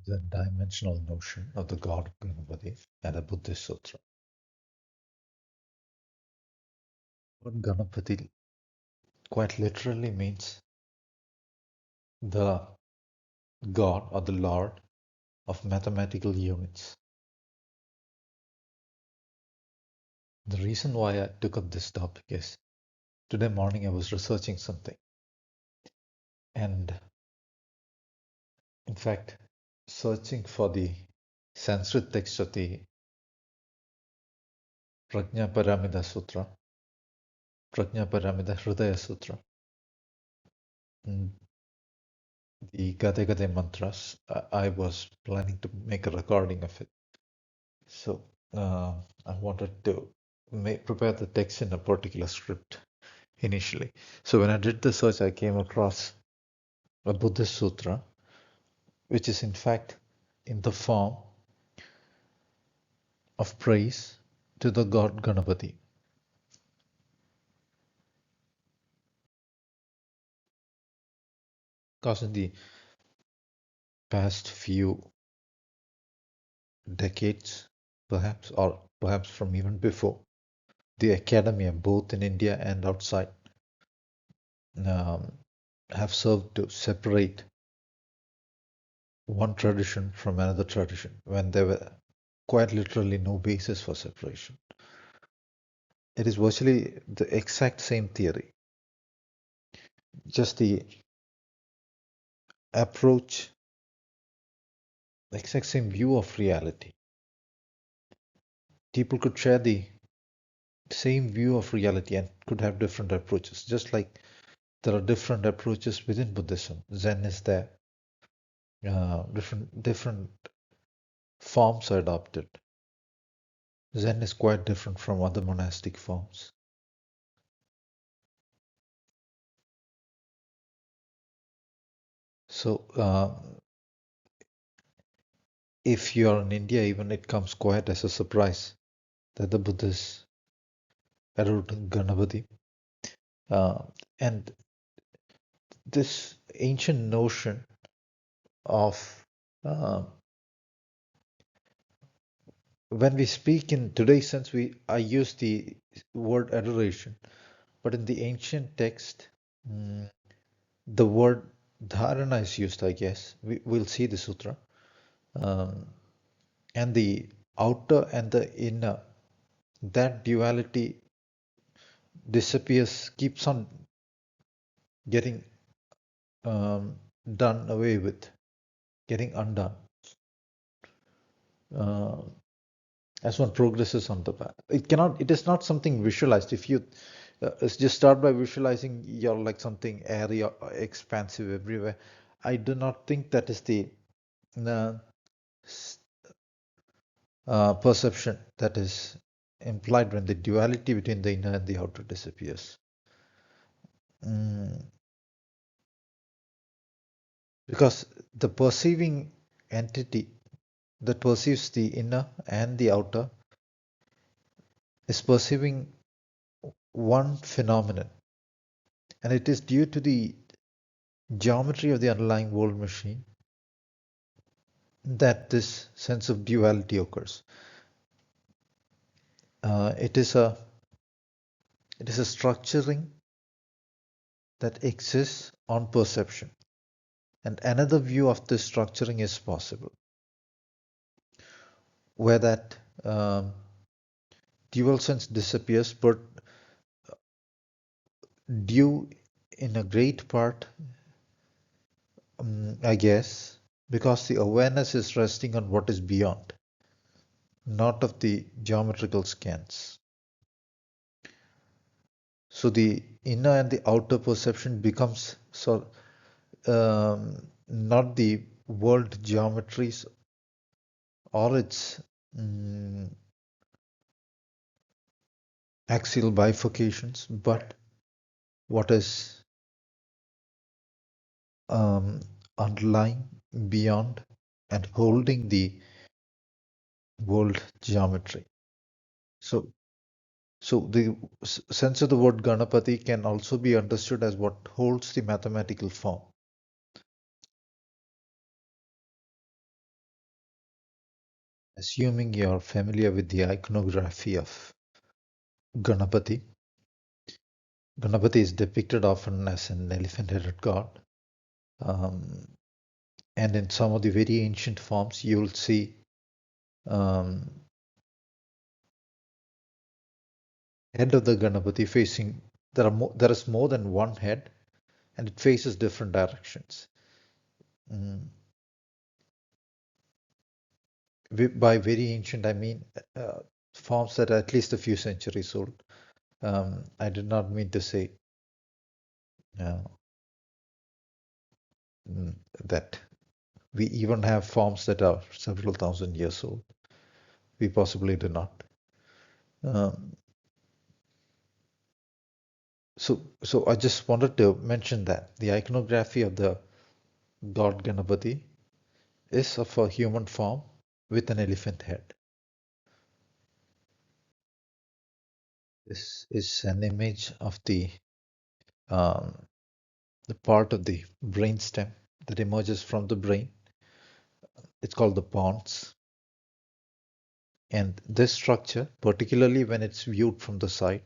the dimensional notion of the god Ganapathi and a Buddhist Sutra. What Ganapathi quite literally means the god or the lord of mathematical units. The reason why I took up this topic is today morning I was researching something, and in fact, searching for the Sanskrit text of the Prajnaparamita Sutra, Prajnaparamita Hridaya Sutra, and the Gade Gade mantras. I was planning to make a recording of it. So I wanted to prepare the text in a particular script initially. So when I did the search, I came across a Buddhist Sutra, which is in fact in the form of praise to the god Ganapathi. Because in the past few decades, perhaps, or perhaps from even before, the academia, both in India and outside, have served to separate one tradition from another tradition when there were quite literally no basis for separation. It is virtually the exact same theory, just the approach, the exact same view of reality. People could share the same view of reality and could have different approaches, just like there are different approaches within Buddhism. Zen is there. Different forms are adopted. Zen is quite different from other monastic forms. So if you are in India, even it comes quite as a surprise that the Buddhists adored Ganapathi. And this ancient notion of when we speak in today's sense, I use the word adoration, but in the ancient text, the word dharana is used, I guess. We'll see the sutra. And the outer and the inner, that duality disappears, keeps on getting done away with, getting undone as one progresses on the path. It is not something visualized. If you just start by visualizing you're like something airy or expansive everywhere, I do not think that is the perception that is implied when the duality between the inner and the outer disappears. Because the perceiving entity that perceives the inner and the outer is perceiving one phenomenon, and it is due to the geometry of the underlying world machine that this sense of duality occurs. It is a structuring that exists on perception, and another view of this structuring is possible, where that dual sense disappears, but due in a great part, I guess, because the awareness is resting on what is beyond, not of the geometrical scans. So the inner and the outer perception becomes not the world geometries or its axial bifurcations, but what is underlying, beyond, and holding the world geometry. So the sense of the word Ganapathi can also be understood as what holds the mathematical form. Assuming you're familiar with the iconography of Ganapathi, Ganapathi is depicted often as an elephant-headed god. Um, and in some of the very ancient forms, you'll see um, head of the Ganapathi facing. There is more than one head, and it faces different directions. Mm. By very ancient, I mean uh, forms that are at least a few centuries old. I did not mean to say uh, mm, that we even have forms that are several thousand years old. We possibly do not. Um, so I just wanted to mention that the iconography of the god Ganapati is of a human form with an elephant head. This is an image of um, the part of the brainstem that emerges from the brain. It's called the pons. And this structure, particularly when it's viewed from the side,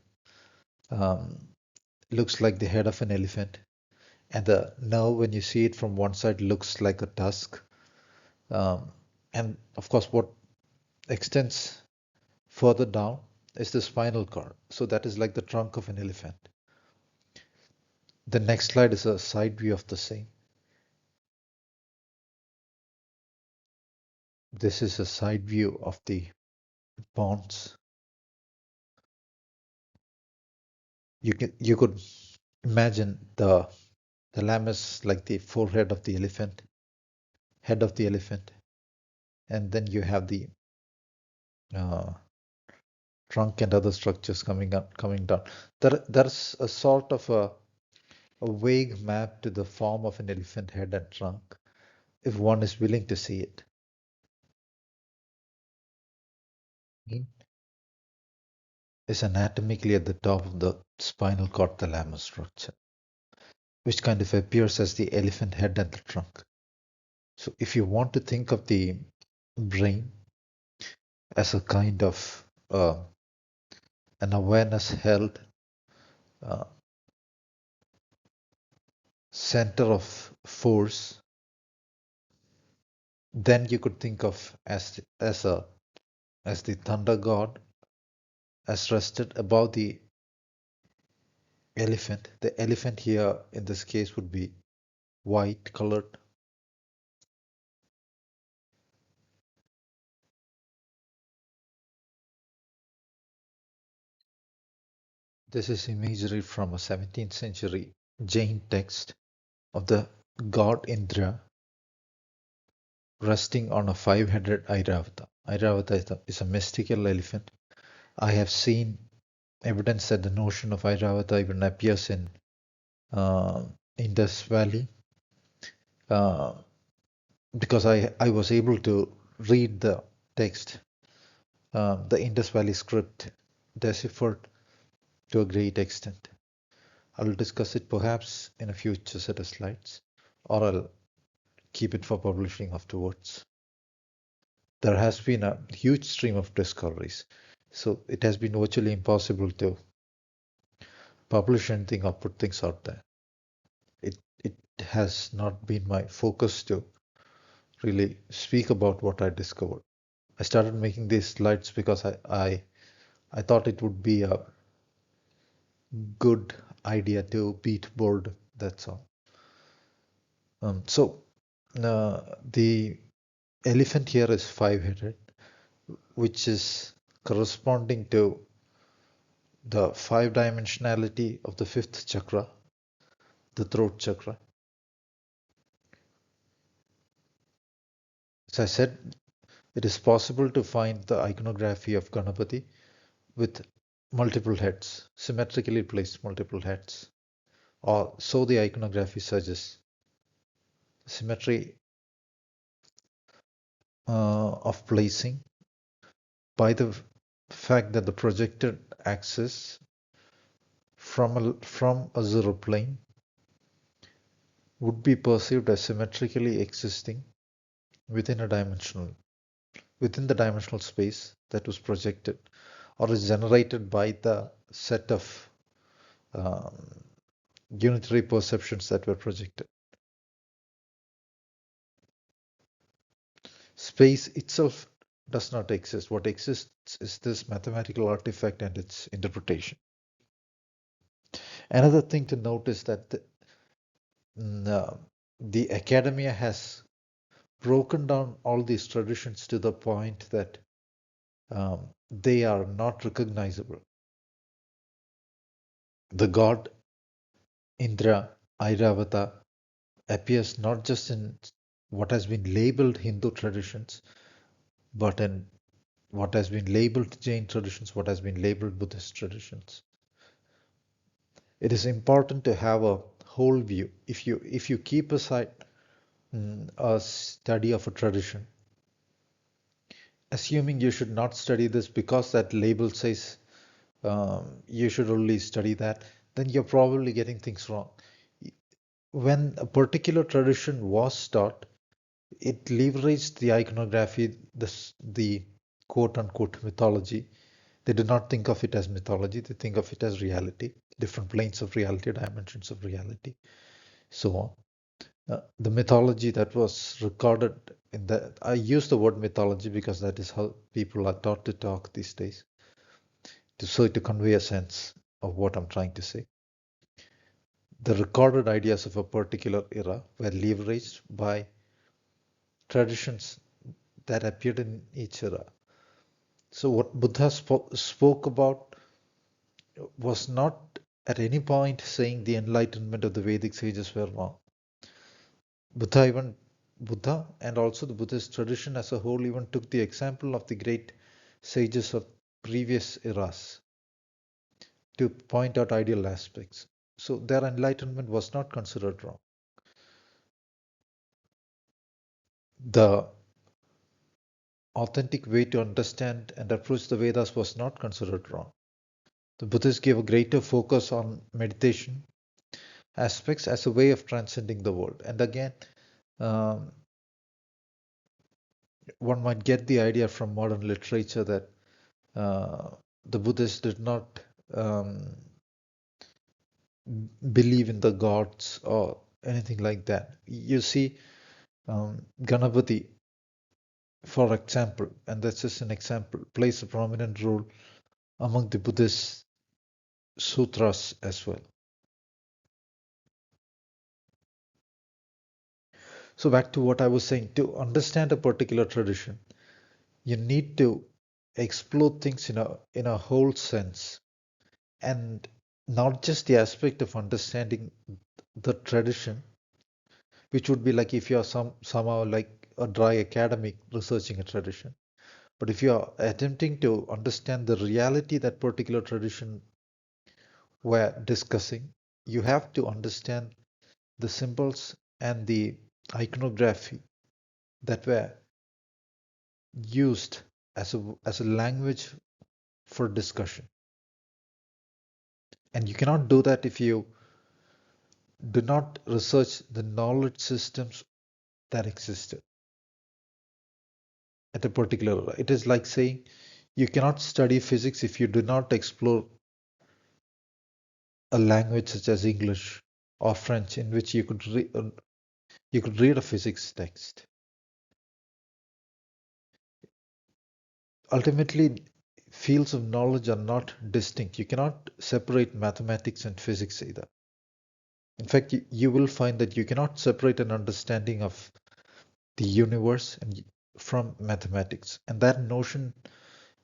um, looks like the head of an elephant. And the nerve, when you see it from one side, looks like a tusk. Um, and of course, what extends further down is the spinal cord. So that is like the trunk of an elephant. The next slide is a side view of the same. This is a side view of the pons. You could imagine the lammus like the forehead of the elephant, head of the elephant, and then you have the uh, trunk and other structures coming up, coming down. There's a sort of a vague map to the form of an elephant head and trunk, if one is willing to see it. It is anatomically at the top of the spinal cord thalamus structure, which kind of appears as the elephant head and the trunk. So if you want to think of the brain as a kind of an awareness held uh, center of force, then you could think of as the thunder god as rested above the elephant. The elephant here in this case would be white colored. This is imagery from a 17th century Jain text of the god Indra resting on a five-headed Airavata. Airavata is a mystical elephant. I have seen evidence that the notion of Airavata even appears in uh, Indus Valley uh, because I was able to read the text, the Indus Valley script deciphered to a great extent. I'll discuss it perhaps in a future set of slides, or I'll keep it for publishing afterwards. There has been a huge stream of discoveries, so it has been virtually impossible to publish anything or put things out there. It has not been my focus to really speak about what I discovered. I started making these slides because I thought it would be a good idea to beat board. That's all. So the elephant here is five-headed, which is corresponding to the five dimensionality of the fifth chakra, the throat chakra. As I said, it is possible to find the iconography of Ganapati with multiple heads, symmetrically placed multiple heads, or so the iconography suggests. Symmetry of placing by the fact that the projected axis from a zero plane would be perceived as symmetrically existing within a dimensional within the dimensional space that was projected or is generated by the set of um, unitary perceptions that were projected. Space itself does not exist. What exists is this mathematical artifact and its interpretation. Another thing to note is that the academia has broken down all these traditions to the point that they are not recognizable. The god Indra, Airavata, appears not just in what has been labeled Hindu traditions, but in what has been labeled Jain traditions, what has been labeled Buddhist traditions. It is important to have a whole view. If you keep aside a study of a tradition, assuming you should not study this because that label says you should only study that, then you're probably getting things wrong. When a particular tradition was taught, it leveraged the iconography, the quote unquote mythology. They do not think of it as mythology, they think of it as reality, different planes of reality, dimensions of reality, so on. The mythology that was recorded in the, I use the word mythology because that is how people are taught to talk these days, to convey a sense of what I'm trying to say. The recorded ideas of a particular era were leveraged by traditions that appeared in each era. So, what Buddha spoke about was not at any point saying the enlightenment of the Vedic sages were wrong. Buddha and also the Buddhist tradition as a whole even took the example of the great sages of previous eras to point out ideal aspects. So, their enlightenment was not considered wrong. The authentic way to understand and approach the Vedas was not considered wrong. The Buddhists gave a greater focus on meditation aspects as a way of transcending the world. And again, um, one might get the idea from modern literature that the Buddhists did not um, believe in the gods or anything like that. You see, Ganapathi, for example, and that's just an example, plays a prominent role among the Buddhist sutras as well. So back to what I was saying, to understand a particular tradition, you need to explore things in a whole sense, and not just the aspect of understanding the tradition, which would be like if you are somehow like a dry academic researching a tradition. But if you are attempting to understand the reality that particular tradition were discussing, you have to understand the symbols and the iconography that were used as a language for discussion. And you cannot do that if you do not research the knowledge systems that existed at a particular era. It is like saying you cannot study physics if you do not explore a language such as English or French in which you could read a physics text. Ultimately, fields of knowledge are not distinct. You cannot separate mathematics and physics either. In fact, you will find that you cannot separate an understanding of the universe from mathematics. And that notion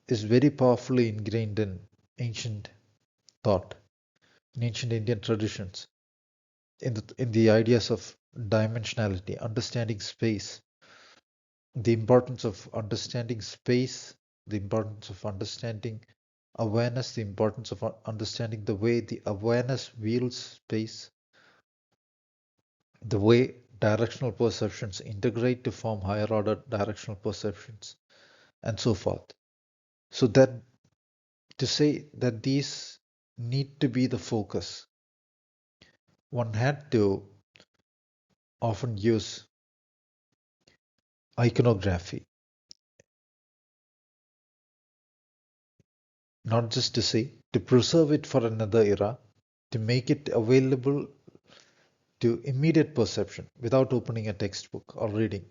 is very powerfully ingrained in ancient thought, in ancient Indian traditions, in the ideas of dimensionality, understanding space, the importance of understanding space, the importance of understanding awareness, the importance of understanding the way the awareness wields space, the way directional perceptions integrate to form higher order directional perceptions, and so forth. So that to say that these need to be the focus, one had to often use iconography not just to say, to preserve it for another era, to make it available to immediate perception without opening a textbook or reading.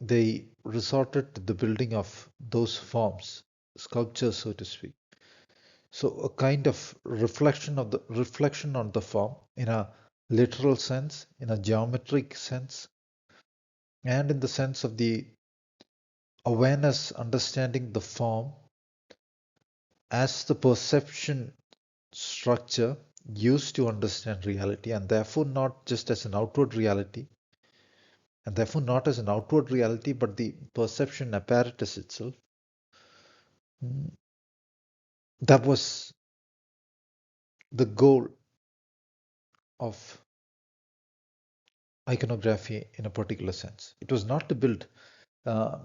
They resorted to the building of those forms, sculptures, so to speak. So a kind of reflection on the form in a literal sense, in a geometric sense, and in the sense of the awareness understanding the form as the perception structure used to understand reality, and therefore not just as an outward reality, and therefore not as an outward reality, but the perception apparatus itself. Mm, That was the goal of iconography in a particular sense. It was not to build uh,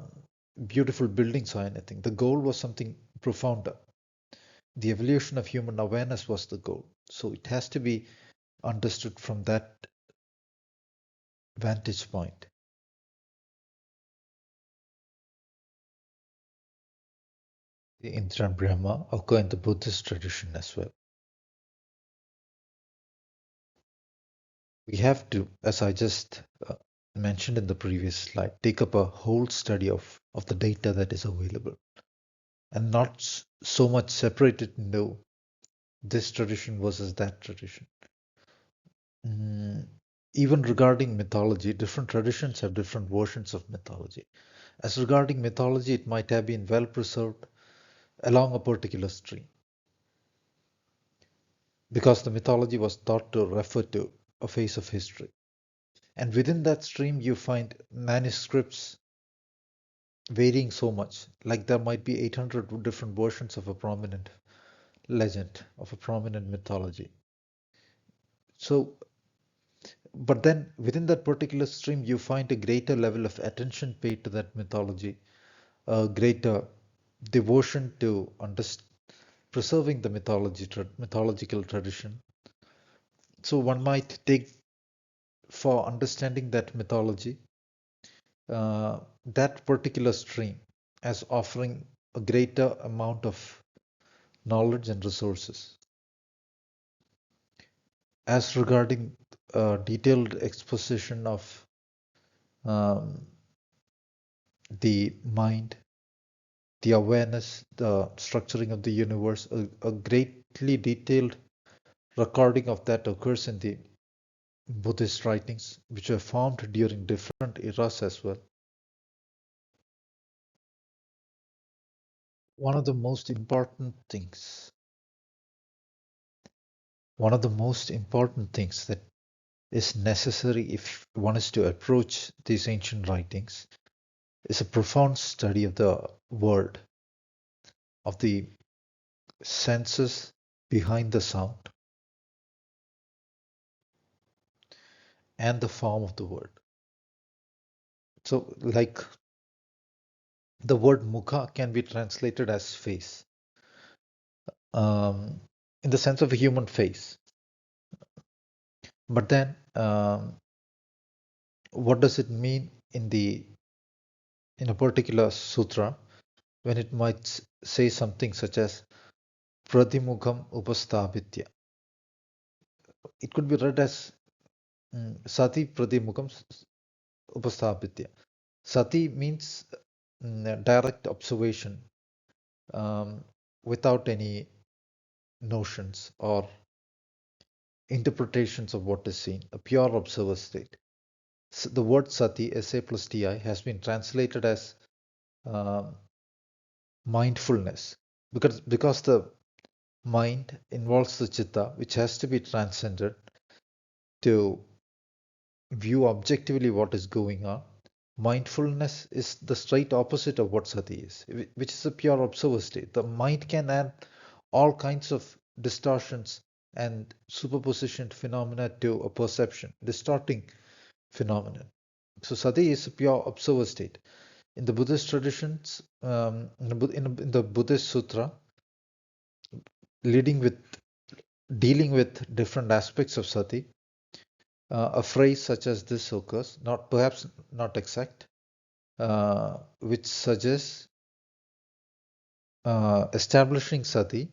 beautiful buildings or anything. The goal was something profounder. The evolution of human awareness was the goal. So it has to be understood from that vantage point. The Indra and Brahma occur in the Buddhist tradition as well. We have to, as I just mentioned in the previous slide, take up a whole study of the data that is available and not so much separate it into this tradition versus that tradition. Mm, Even regarding mythology, different traditions have different versions of mythology. As regarding mythology, it might have been well preserved along a particular stream because the mythology was thought to refer to a phase of history. And within that stream, you find manuscripts varying so much. Like there might be 800 different versions of a prominent legend, of a prominent mythology. So, but then within that particular stream, you find a greater level of attention paid to that mythology, a greater devotion to preserving the mythological tradition. So one might take for understanding that mythology, that particular stream as offering a greater amount of knowledge and resources. As regarding detailed exposition of um, the mind, the awareness, the structuring of the universe, a greatly detailed recording of that occurs in the Buddhist writings, which were formed during different eras as well. One of the most important things, one of the most important things that is necessary if one is to approach these ancient writings is a profound study of the world, of the senses behind the sound, and the form of the word. So, like the word mukha can be translated as face, um, in the sense of a human face. But then, what does it mean in a particular sutra when it might say something such as Pratimukham Upasthabitya? It could be read as Sati Pratimukham Upasthabitya. Sati means direct observation, um, without any notions or interpretations of what is seen, a pure observer state. So the word sati, sa plus ti, has been translated as um, mindfulness because the mind involves the chitta, which has to be transcended to view objectively what is going on. Mindfulness is the straight opposite of what sati is, which is a pure observer state. The mind can add all kinds of distortions and superposition phenomena to a perception, distorting phenomenon. So sati is a pure observer state. In the Buddhist traditions, in the Buddhist Sutra, leading with dealing with different aspects of sati, a phrase such as this occurs, not perhaps not exact, which suggests establishing sati,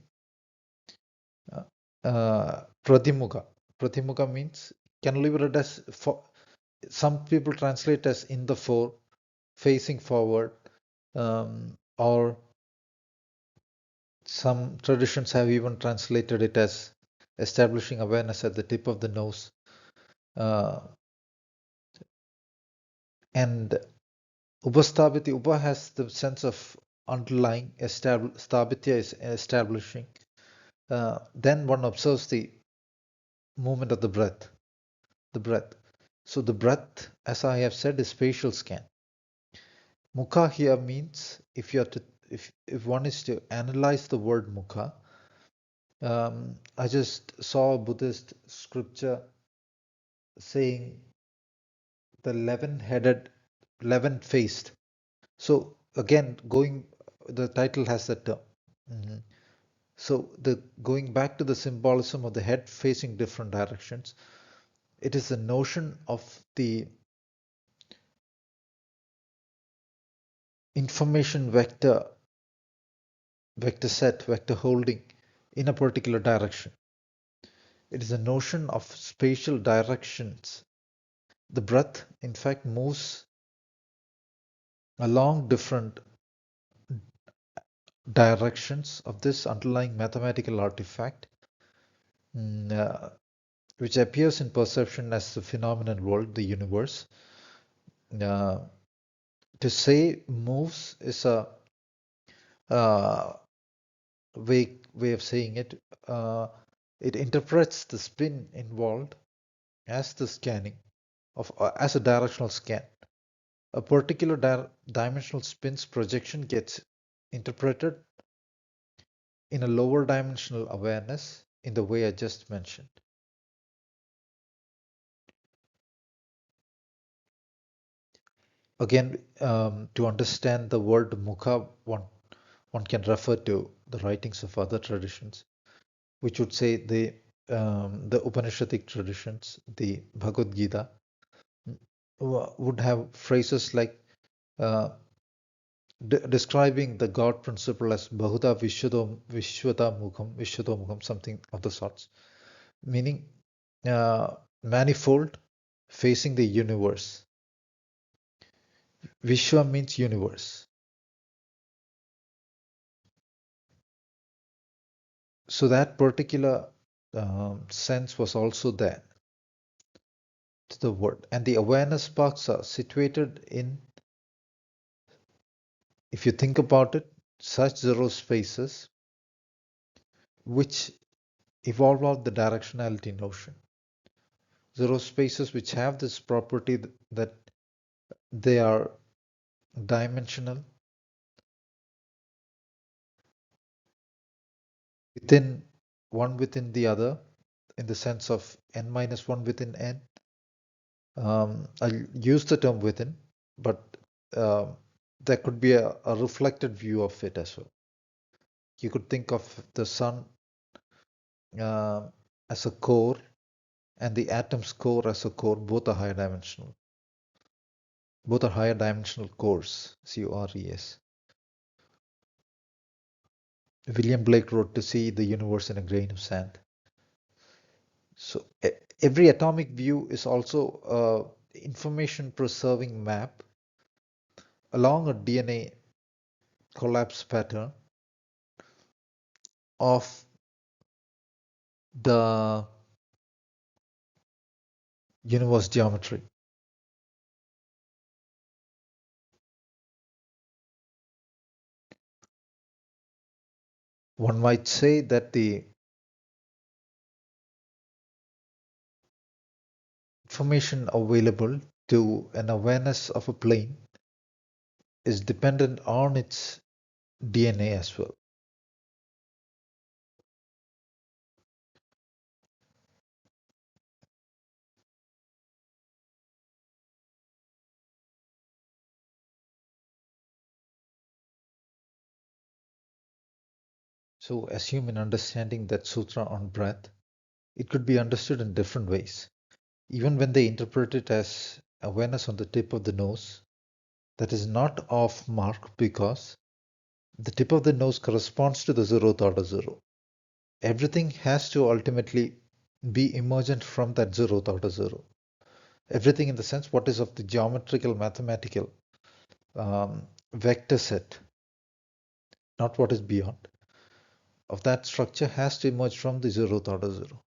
prathimuga. Prathimuga means, can be read as, for, some people translate as in the fore, facing forward, or some traditions have even translated it as establishing awareness at the tip of the nose. And Upastabhiti, Upa has the sense of underlying, Stabhitya is establishing. Then one observes the movement of the breath. The breath. So the breath, as I have said, is spatial scan. Mukha here means, if you are to, if one is to analyze the word mukha, I just saw a Buddhist scripture saying the 11-headed, 11-faced. So again, the title has that term. Mhm. So the going back to the symbolism of the head facing different directions, it is the notion of the information vector set, vector holding in a particular direction. It is a notion of spatial directions. The breath, in fact, moves along different directions of this underlying mathematical artifact, mm, uh, which appears in perception as the phenomenon world, the universe. Uh, to say moves is a uh, way of saying it. It interprets the spin involved as the scanning of as a directional scan. A particular dimensional spin's projection gets interpreted in a lower dimensional awareness in the way I just mentioned. Again, to understand the word mukha, one can refer to the writings of other traditions, which would say the Upanishadic traditions, the Bhagavad Gita, would have phrases like uh, describing the God principle as Bahuda Vishwata Mukham, something of the sorts, meaning manifold, facing the universe. Vishwa means universe. So that particular sense was also there to the word. And the awareness sparks are situated in, if you think about it, such zero spaces which evolve out the directionality notion. Zero spaces which have this property that they are dimensional within the other, in the sense of n minus 1 within n. I'll use the term within, but uh, there could be a reflected view of it as well. You could think of the sun uh, as a core and the atom's core as a core. Both are higher dimensional. Both are higher dimensional cores, CORES. William Blake wrote to see the universe in a grain of sand. So every atomic view is also a information preserving map along a DNA collapse pattern of the universe geometry. One might say that the information available to an awareness of a plane is dependent on its DNA as well. So assume in understanding that sutra on breath, it could be understood in different ways. Even when they interpret it as awareness on the tip of the nose, that is not off mark because The tip of the nose corresponds to the zeroth order zero. Everything has to ultimately be emergent from that zeroth order zero. Everything in the sense what is of the geometrical mathematical vector set, not what is beyond, of that structure has to emerge from the zeroth order zero.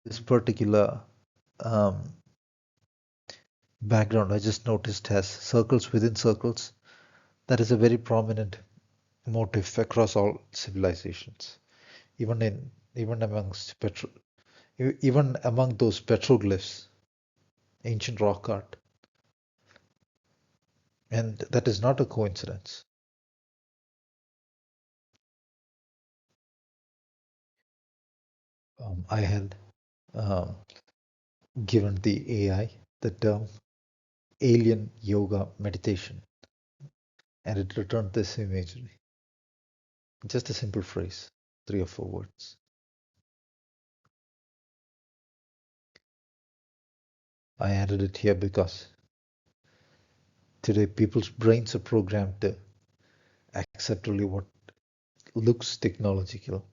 This particular um, background I just noticed has circles within circles. That is a very prominent motif across all civilizations, even amongst even among those petroglyphs, ancient rock art, and that is not a coincidence. I had um, given the AI the term alien yoga meditation, and it returned this imagery. Just a simple phrase, 3 or 4 words. I added it here because today people's brains are programmed to accept only what looks technological.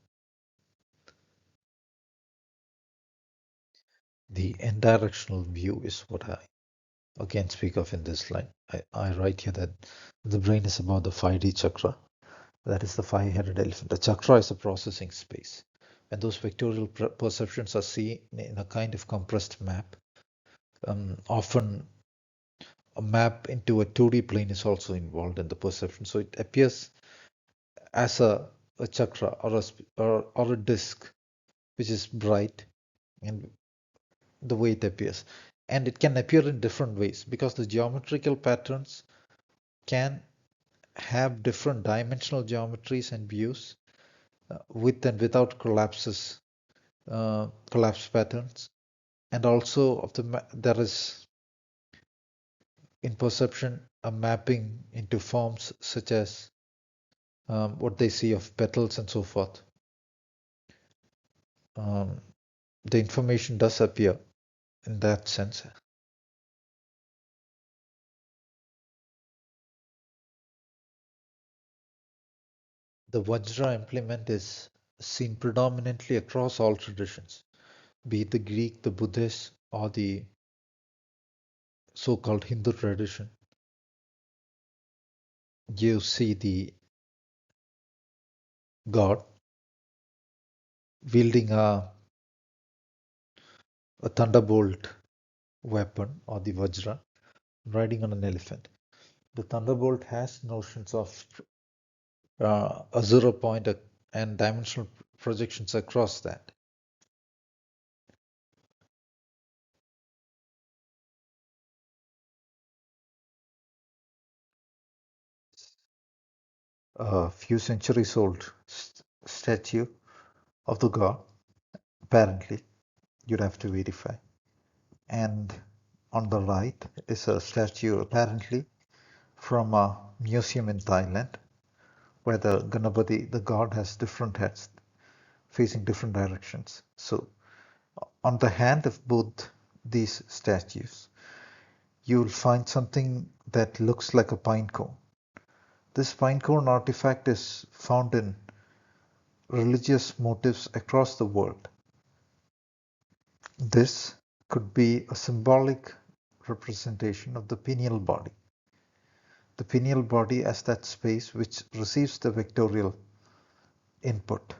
The n-directional view is what I again speak of in this line. I write here that the brain is about the 5D chakra. That is the five-headed elephant. The chakra is a processing space. And those vectorial perceptions are seen in a kind of compressed map. Often a map into a 2D plane is also involved in the perception. So it appears as a chakra or a disk which is bright and the way it appears. And it can appear in different ways because the geometrical patterns can have different dimensional geometries and views with and without collapse patterns. And also of there is in perception a mapping into forms such as what they see of petals and so forth. Um, the information does appear in that sense. The Vajra implement is seen predominantly across all traditions, be it the Greek, the Buddhist, or the so-called Hindu tradition. You see the god wielding a thunderbolt weapon or the Vajra, riding on an elephant. The thunderbolt has notions of a 0 point and dimensional projections across that. A few centuries old statue of the god, apparently, you'd have to verify. And on the right is a statue, apparently, from a museum in Thailand, where the Ganapathi, the god, has different heads facing different directions. So, on the hand of both these statues, you will find something that looks like a pine cone. This pine cone artifact is found in religious motifs across the world. This could be a symbolic representation of the pineal body. The pineal body as that space which receives the vectorial input.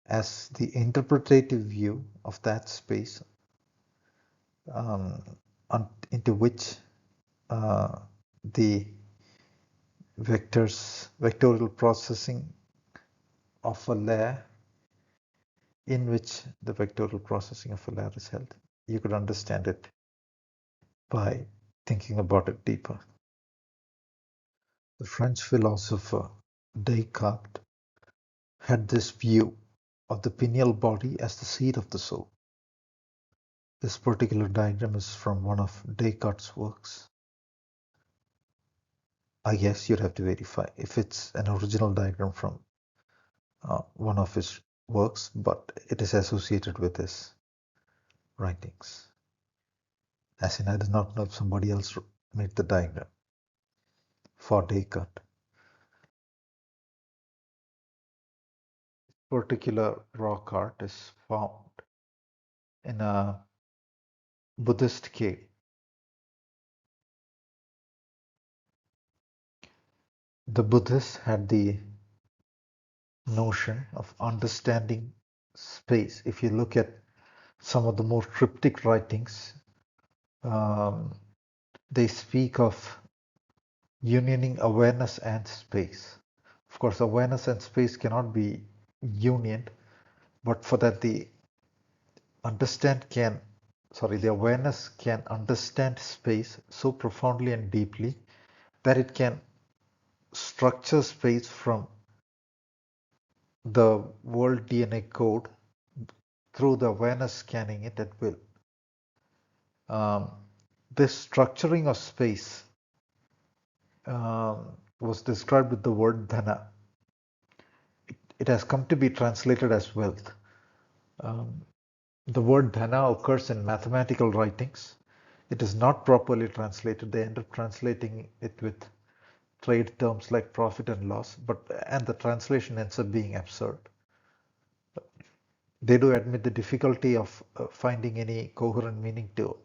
As the interpretative view of that space um, into which the vectorial processing of a layer in which the vectorial processing of a layer is held. You could understand it by thinking about it deeper. The French philosopher Descartes had this view of the pineal body as the seat of the soul. This particular diagram is from one of Descartes' works. I guess you'd have to verify if it's an original diagram from one of his works, but it is associated with this. writings. As in, I do not know if somebody else made the diagram for Descartes. Particular rock art is found in a Buddhist cave. The Buddhists had the notion of understanding space. If you look at some of the more cryptic writings, they speak of unioning awareness and space. Of course, awareness and space cannot be unioned, but for that the awareness can understand space so profoundly and deeply that it can structure space from the world DNA code through the awareness scanning it at will. This structuring of space was described with the word dhana. It has come to be translated as wealth. The word dhana occurs in mathematical writings. It is not properly translated. They end up translating it with trade terms like profit and loss, and the translation ends up being absurd. They do admit the difficulty of finding any coherent meaning to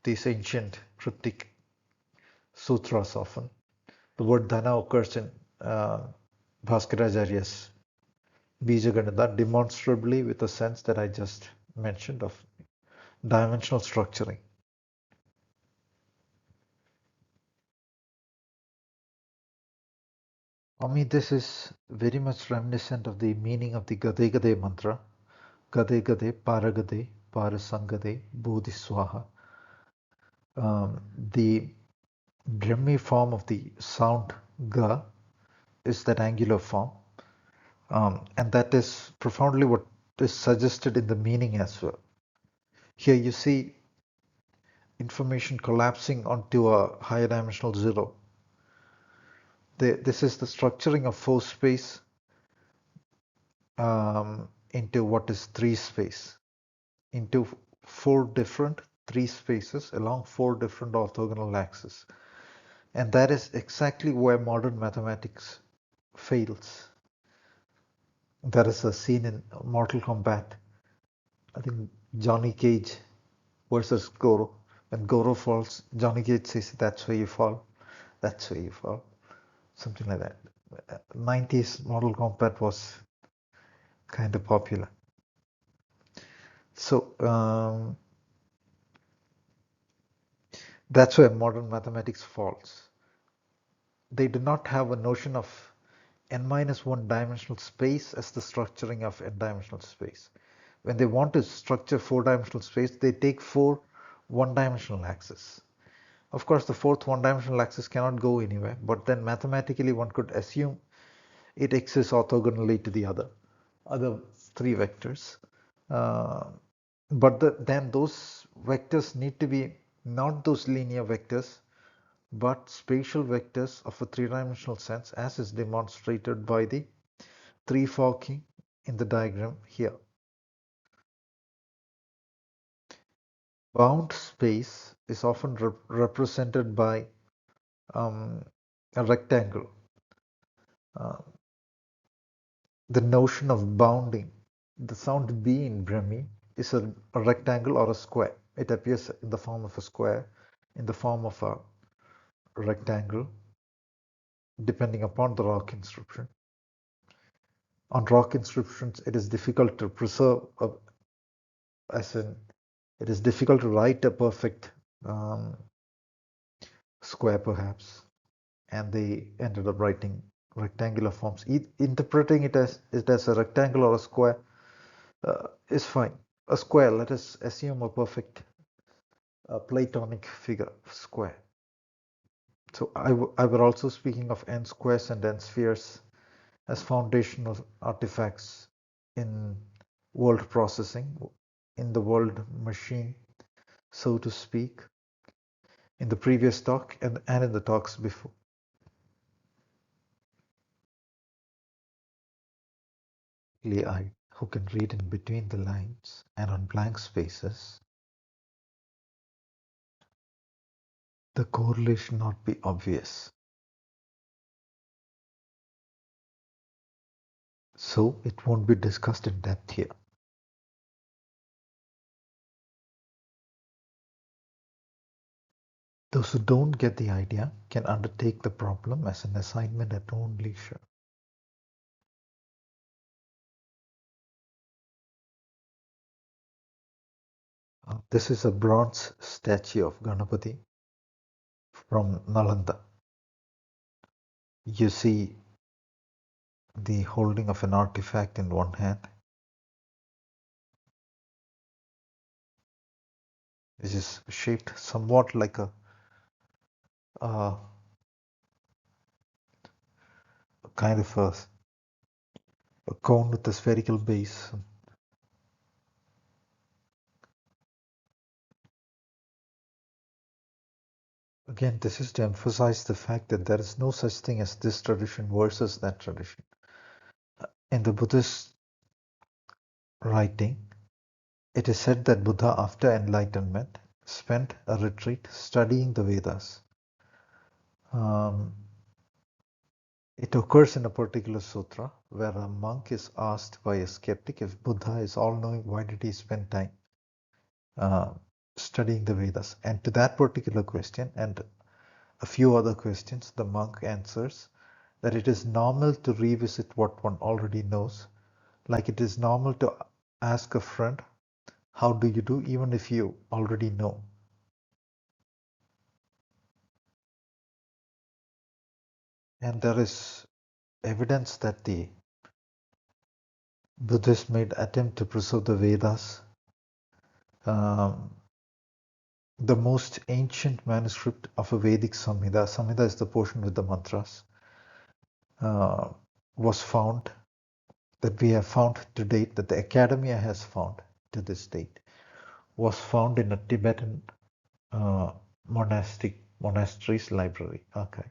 these ancient cryptic sutras often. The word dhana occurs in Bhaskaracharya's Bijaganitha demonstrably with the sense that I just mentioned of dimensional structuring. For me, this is very much reminiscent of the meaning of the Gade Gade mantra. Gade Gade, Paragade, Parasangade, Bodhiswaha. The Brahmi form of the sound Ga is that angular form. And that is profoundly what is suggested in the meaning as well. Here you see information collapsing onto a higher dimensional zero. This is the structuring of 4 space into what is 3 space, into 4 different 3 spaces along 4 different orthogonal axes. And that is exactly where modern mathematics fails. That is a scene in Mortal Kombat. I think Johnny Cage versus Goro. When Goro falls, Johnny Cage says, "That's where you fall. That's where you fall." Something like that. 90s Mortal Kombat was kind of popular. So that's where modern mathematics falls. They do not have a notion of n-1 dimensional space as the structuring of n-dimensional space. When they want to structure 4-dimensional space, they take 4 one-dimensional axes. Of course, the 4th one-dimensional axis cannot go anywhere, but then mathematically one could assume it exists orthogonally to the other 3 vectors. But then those vectors need to be not those linear vectors, but spatial vectors of a 3-dimensional sense, as is demonstrated by the 3 forking in the diagram here. Bound space is often represented by a rectangle. The notion of bounding, the sound B in Brahmi, is a rectangle or a square. It appears in the form of a square, in the form of a rectangle, depending upon the rock inscription. On rock inscriptions, it is difficult to preserve, it is difficult to write a perfect square, perhaps, and they ended up writing rectangular forms. Interpreting it as a rectangle or a square is fine. A square, let us assume a perfect Platonic figure, square. So I were also speaking of n squares and n spheres as foundational artifacts in world processing, in the world machine, so to speak, in the previous talk and in the talks before. I who can read in between the lines and on blank spaces, the correlation not be obvious. So it won't be discussed in depth here. Those who don't get the idea can undertake the problem as an assignment at own leisure. This is a bronze statue of Ganapathi from Nalanda. You see the holding of an artifact in one hand, which is shaped somewhat like a kind of a cone with a spherical base. Again, this is to emphasize the fact that there is no such thing as this tradition versus that tradition. In the Buddhist writing, it is said that Buddha, after enlightenment, spent a retreat studying the Vedas. It occurs in a particular sutra where a monk is asked by a skeptic, if Buddha is all-knowing, why did he spend time studying the Vedas? And to that particular question and a few other questions, the monk answers that it is normal to revisit what one already knows, like it is normal to ask a friend, how do you do, even if you already know. And there is evidence that the Buddhists made attempt to preserve the Vedas. The most ancient manuscript of a Vedic Samhita, Samhita is the portion with the mantras, was found, that we have found to date, that the academia has found to this date, was found in a Tibetan monastery's library archive.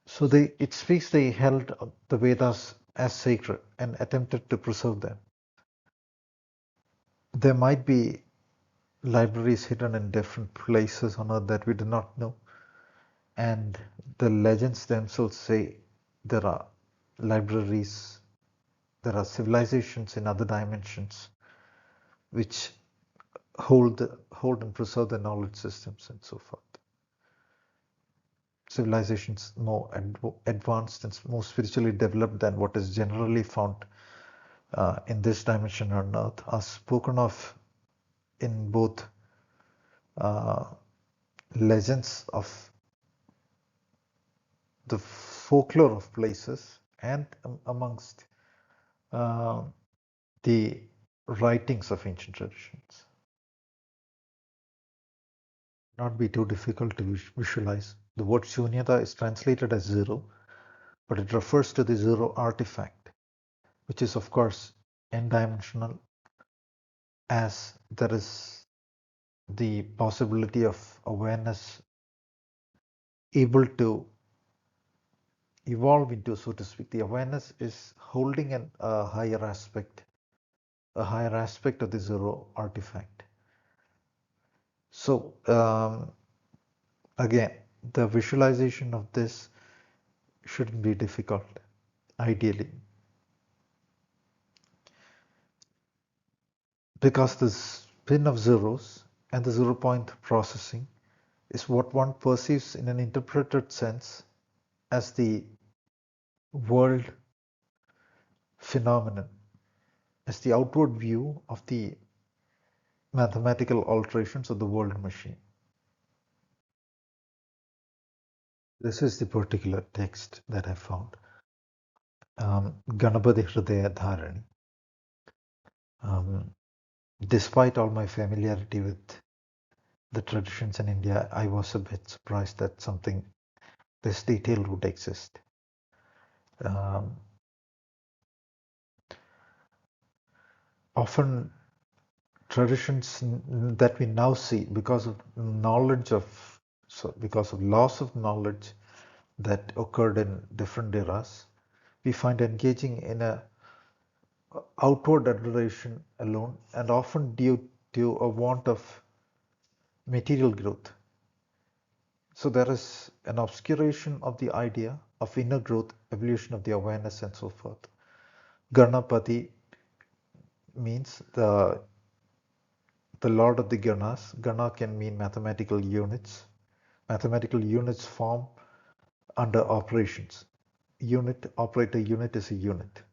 So it speaks they held the Vedas as sacred and attempted to preserve them. There might be libraries hidden in different places on earth that we do not know, and the legends themselves say there are libraries, there are civilizations in other dimensions which hold and preserve the knowledge systems and so forth. Civilizations more advanced and more spiritually developed than what is generally found in this dimension on earth are spoken of in both legends of the folklore of places and amongst the writings of ancient traditions. Not be too difficult to visualize. The word shunyata is translated as zero, but it refers to the zero artifact, which is of course n-dimensional, as there is the possibility of awareness able to evolve into, so to speak, the awareness is holding a higher aspect of the zero artifact. So again, the visualization of this shouldn't be difficult, ideally, because the spin of zeros and the 0-point processing is what one perceives in an interpreted sense as the world phenomenon, as the outward view of the mathematical alterations of the world machine. This is the particular text that I found. Ganapathi Hridaya Dharani. Despite all my familiarity with the traditions in India, I was a bit surprised that something this detail would exist. Often traditions that we now see, because of loss of knowledge that occurred in different eras, we find engaging in a outward adoration alone, and often due to a want of material growth. So there is an obscuration of the idea of inner growth, evolution of the awareness, and so forth. Ganapathi means the lord of the ganas. Gana can mean mathematical units. Mathematical units form under operations. Unit, operator, unit is a unit.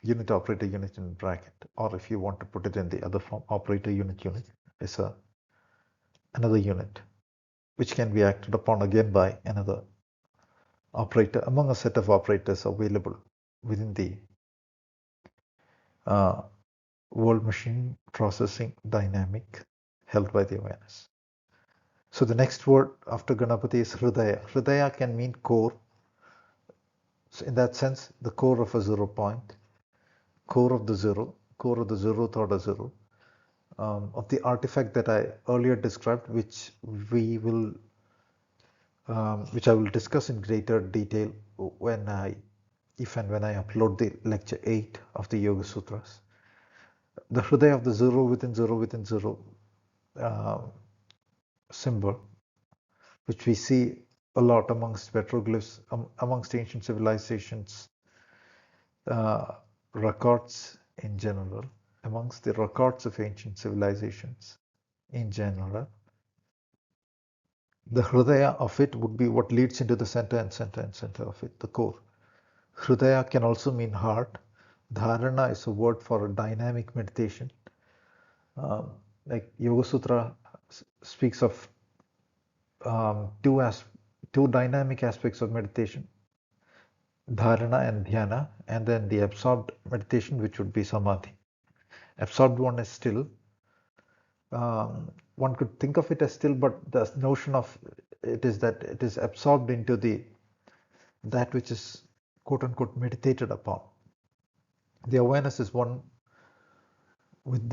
Unit, operator, unit in bracket. Or if you want to put it in the other form, operator, unit is another unit, which can be acted upon again by another operator among a set of operators available within the world machine processing dynamic held by the awareness. So the next word after Ganapathi is Hridaya. Hridaya can mean core. So in that sense, the core of a 0 point, core of the zeroth order zero, of the artifact that I earlier described, which I will discuss in greater detail if and when I upload the lecture 8 of the Yoga Sutras. The Hridaya of the zero within zero symbol, which we see a lot amongst petroglyphs, amongst ancient civilizations, records in general, amongst the records of ancient civilizations in general. The Hridaya of it would be what leads into the center of it, the core. Hridaya can also mean heart. Dharana is a word for a dynamic meditation. Like Yoga Sutra speaks of two dynamic aspects of meditation, dharana and dhyana, and then the absorbed meditation, which would be samadhi. Absorbed one is still. One could think of it as still, but the notion of it is that it is absorbed into that which is quote unquote meditated upon. The awareness is one with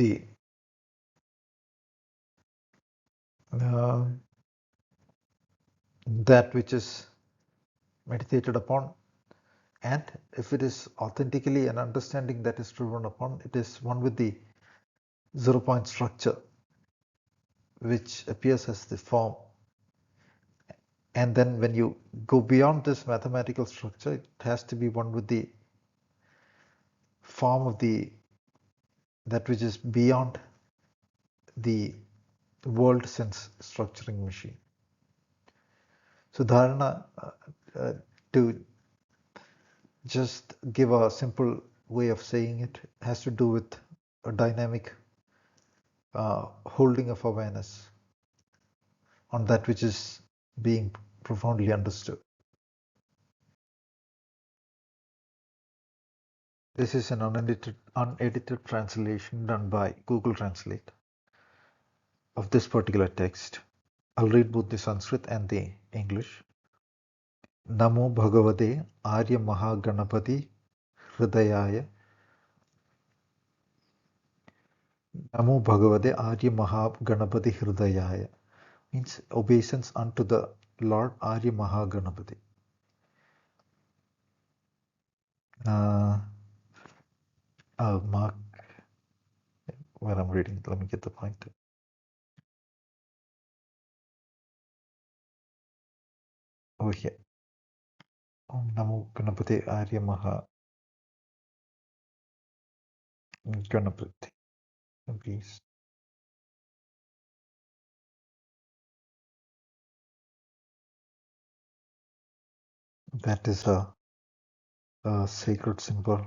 that which is meditated upon, and if it is authentically an understanding that is driven upon, it is one with the 0 point structure, which appears as the form. And then when you go beyond this mathematical structure, it has to be one with the form of that which is beyond the world sense structuring machine. So dharana, to just give a simple way of saying it, has to do with a dynamic holding of awareness on that which is being profoundly understood. This is an unedited translation done by Google Translate of this particular text. I'll read both the Sanskrit and the English. Namo Bhagavate Arya Mahaganapathi Hridayaya. Namo Bhagavate Arya Mahaganapathi Hridayaya means obeisance unto the Lord Arya Mahaganapathi. Mark where I'm reading. Let me get the point. Over here. Om Namo Ganapati Arya Mahaganapathi. Please. That is a sacred symbol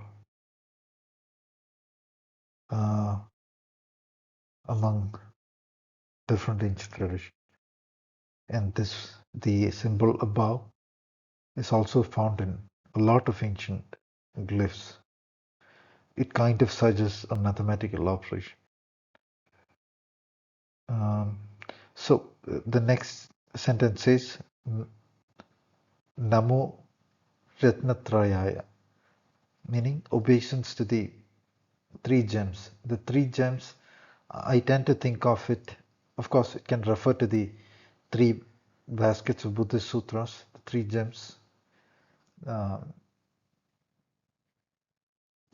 among different ancient traditions. And the symbol above is also found in a lot of ancient glyphs. It kind of suggests a mathematical operation. So the next sentence says, Namo Ratnatrayaya, meaning obeisance to the 3 gems. The 3 gems, I tend to think of it, of course, it can refer to the 3 baskets of Buddhist Sutras, the 3 gems.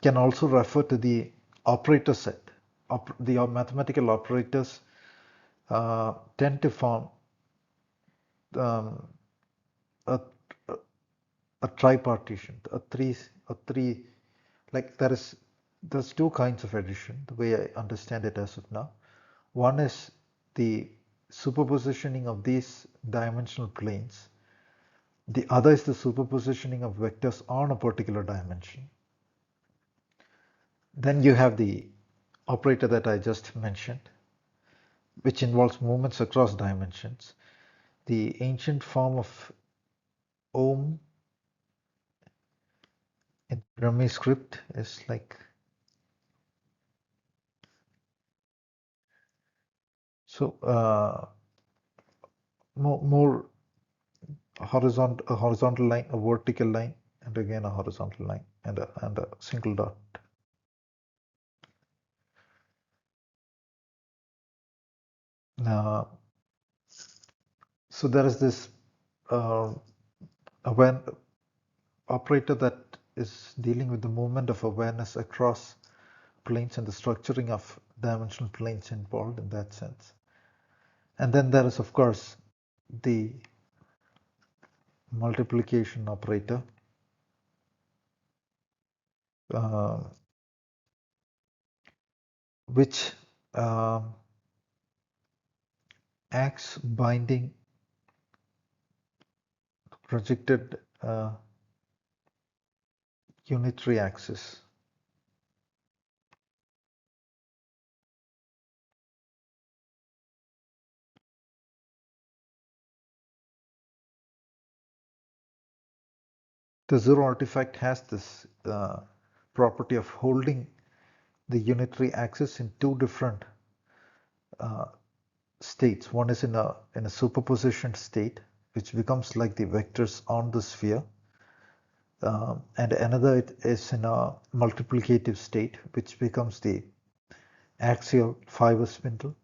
can also refer to the operator set. The mathematical operators tend to form um, a, a tripartition, a three, like there's two kinds of addition, the way I understand it as of now. One is the superpositioning of these dimensional planes. The other is the superpositioning of vectors on a particular dimension. Then you have the operator that I just mentioned, which involves movements across dimensions. The ancient form of Om in Brahmi script is like, so more a horizontal line, a vertical line, and again a horizontal line, and a single dot. So there is this operator that is dealing with the movement of awareness across planes and the structuring of dimensional planes involved in that sense. And then there is, of course, the multiplication operator, which acts binding projected unitary axis. The zero artifact has this property of holding the unitary axis in two different states. One is in a superposition state, which becomes like the vectors on the sphere, and another is in a multiplicative state, which becomes the axial fiber spindle.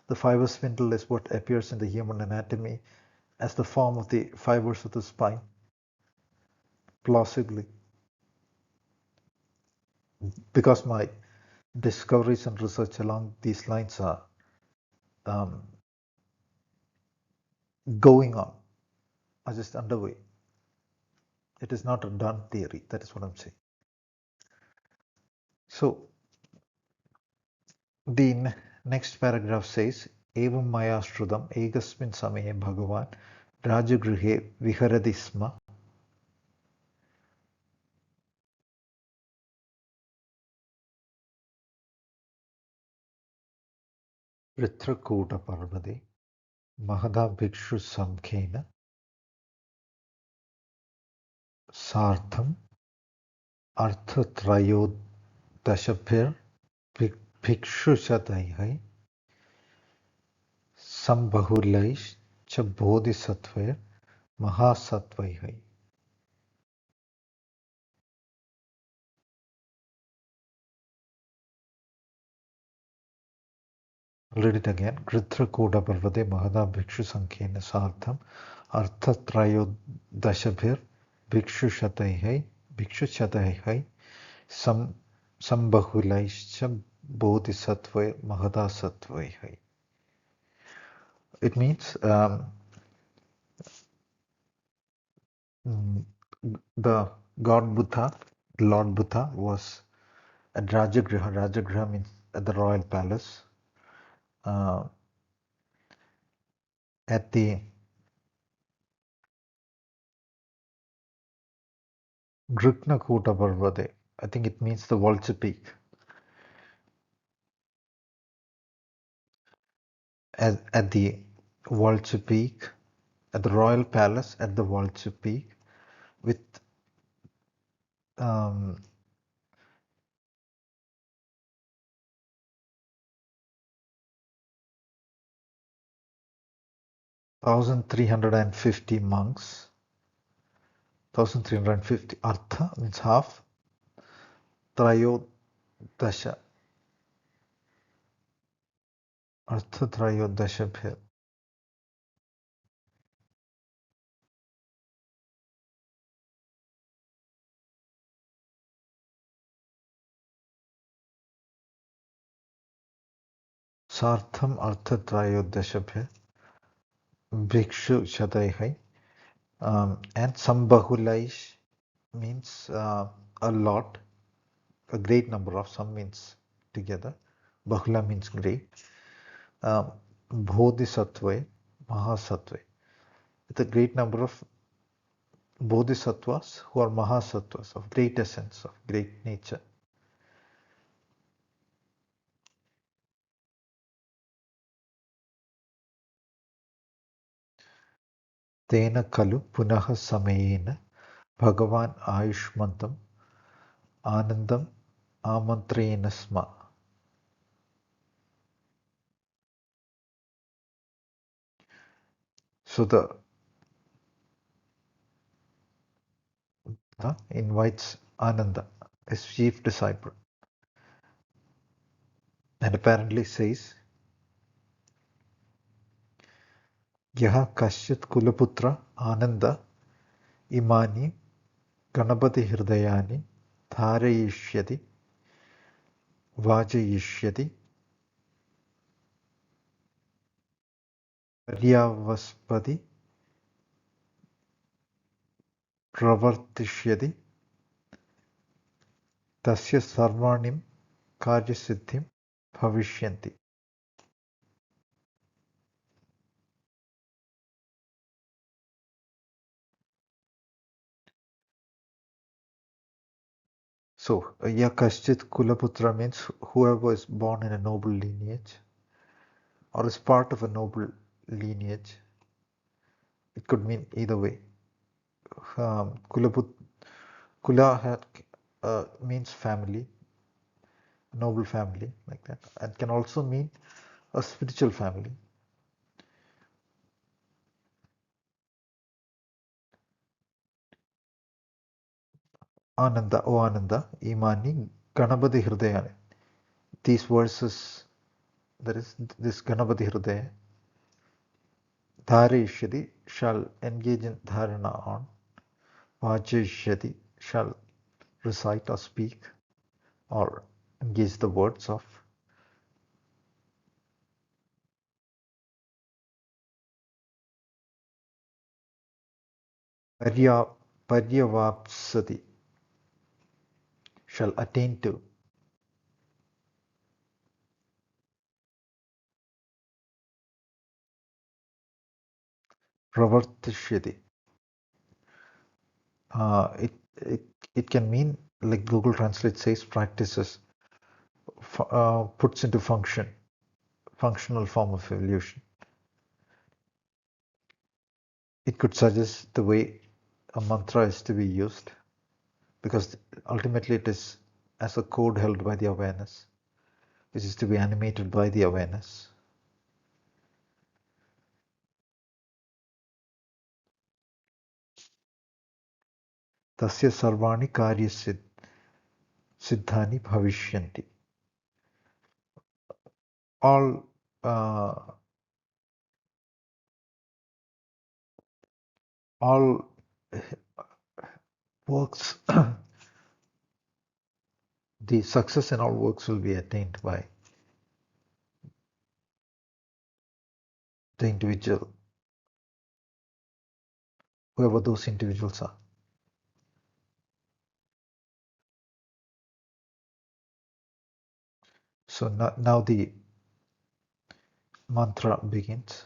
The fiber spindle is what appears in the human anatomy as the form of the fibers of the spine, plausibly. Because my discoveries and research along these lines are going on, are just underway. It is not a done theory, that is what I'm saying. So the next paragraph says, Evam maya shrudam ekasmin samaye bhagavan rajagrihe viharati sma. Ritrakuta parvade mahada bhikshu samkhena sartham arthatrayodashabhir bhikshu shatayhai sambahulaish cha bodhisattvair mahasatvaihai. I'll read it again. Grithrakuta parvade mahada bhikshu sankhena sartham arthatrayodashabhir bhikshu shatayhai sambahulaischa bodhisattvair mahadasattvaihai. It means the God Buddha, Lord Buddha, was at Rajagriha. Rajagriha means at the royal palace. At the Grithnakuta Parvade, I think it means the vulture peak. At the vulture peak, at the royal palace, at the vulture peak, with 1,350 monks, 1,350 artha means half, trayodasha, artha trayodasha bhir. सार्थम अर्थत्रयोदशभ्य Bhikshu शतैः and sambahulaish means a lot, a great number of, some means together, bahula means great, bodhisattva, mahasattva, with a great number of bodhisattvas who are mahasattvas of great essence, of great nature. Tena kalu punaha samayena Bhagavan Ayushmantam Anandam Amantrena Sma. So the invites Ananda, his chief disciple, and apparently says, Yaha Kasyat Kulaputra Ananda Imani Ganapati Hridayani Dharayishyati Vajayishyati Paryavaspati Pravartishyati Tasya Sarvanim Karyasiddhim Bhavishyanti. So, Yakaschit Kulaputra means whoever is born in a noble lineage or is part of a noble lineage. It could mean either way. Kula means family, noble family, like that. And can also mean a spiritual family. Ananda, O Ananda, Imani, Ganapati Hridayani. These verses, there is this Ganapati Hridaya, Dharayishyati, shall engage in dharana on, Vajayishyati, shall recite or speak or engage the words of, Paryavapsati, shall attain to, Pravartishyati. It can mean, like Google Translate says, practices, puts into function, functional form of evolution. It could suggest the way a mantra is to be used, because ultimately it is as a code held by the awareness, which is to be animated by the awareness. Tasya sarvani karya siddhani bhavishyanti. All works, the success in all works will be attained by the individual, whoever those individuals are. So now the mantra begins.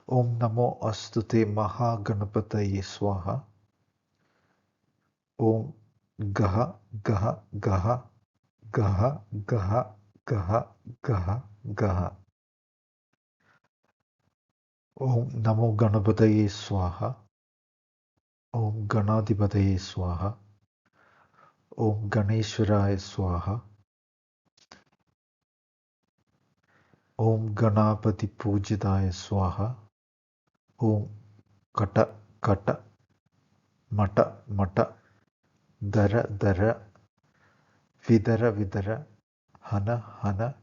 Om Namo Astute Mahaganapataye Swaha. Om Gaha Gaha Gaha Gaha Gaha Gaha Gaha Gaha. Om Namo Ganapataye Swaha. Om Ganadipataye Swaha. Om Ganeshwaraya Swaha. Om Ganapati Pujitaya Swaha. Om Kata Kata Mata Mata Dara Dara Vidara Vidara Hana Hana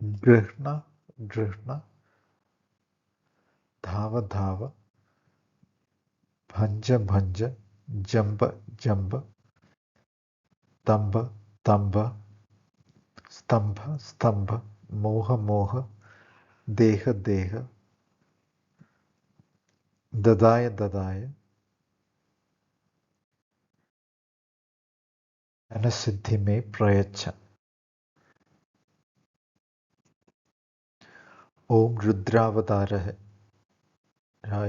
Grihna Grihna Dhava Dhava Bhanja bhanja, jamba jamba, tamba tamba, stambha stambha, moha moha, deha deha, dadaya dadaya, anasiddhi me prayacha. Om Rudravataraya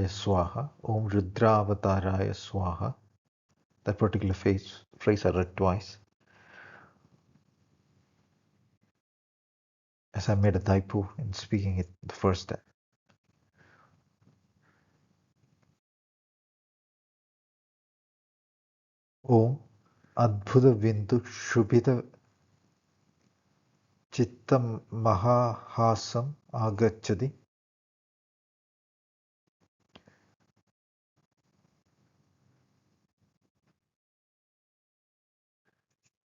Swaha. Om Rudravataraya Swaha. That particular phrase I read twice, as I made a typo in speaking it the first time. Om Adbhuta Bindu Shubhita Chittam Mahahasam Agachadi.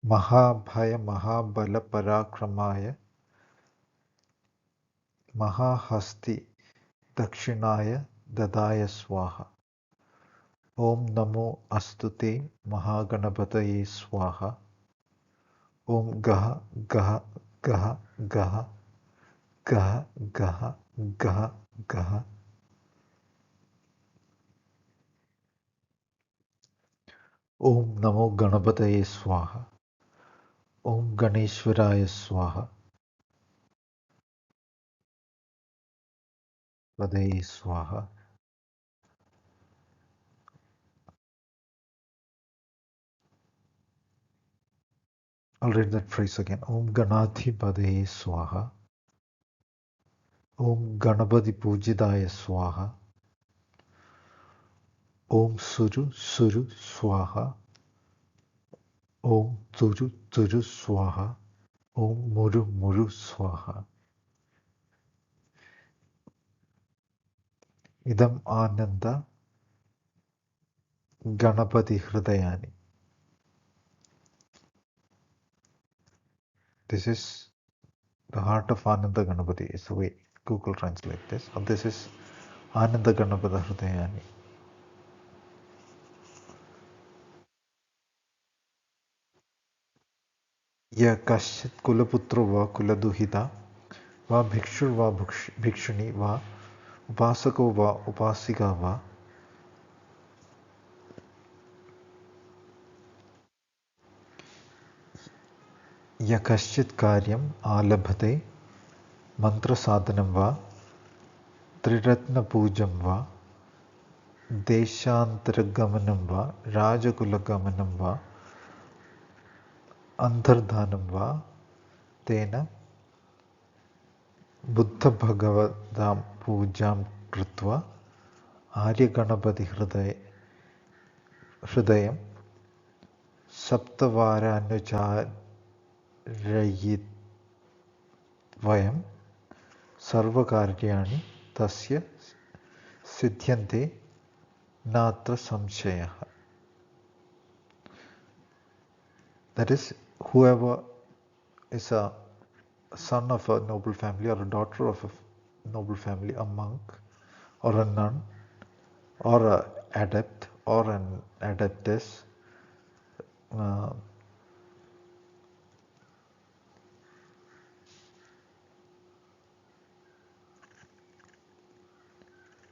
Mahabhaya Mahabala Parakramaya Mahahasti Dakshinaya Dadaya Swaha. Om Namo Astute Mahaganapataye Swaha. Om Gaha Gaha Gaha Gaha Gaha Gaha Gaha Gaha. Om Namo Ganapataye Swaha. Om Ganeshwaraya Swaha. Padaye Swaha. I'll read that phrase again. Om Ganathi Padaye Swaha. Om Ganapati Pujidaya Swaha. Om Suru Suru Swaha. Om Turu Turu Swaha. Om Muru Muru Swaha. Idam Ananda Ganapati Hridayani. This is the heart of Ananda Ganapati, is the way Google translates this. And this is Ananda Ganapati Hridayani. Ya Kashit Kulaputro va Kuladuhita va Bhikshur va Bhikshuni va Upasako va Upasika va Ya Kashit Karyam Alabhate Mantra Sadhanam va Triratna Pujam va Deshantaragamanam va Rajakulagamanam va Antardhanam va Tena Buddha Bhagavatam Pujam Krutva Arya Ganapati Hridayam Saptavaranujarayitvayam Sarvakaryani Tasya Siddhyante Natra Samshaya. That is, whoever is a son of a noble family or a daughter of a noble family, a monk or a nun or an adept or an adeptess,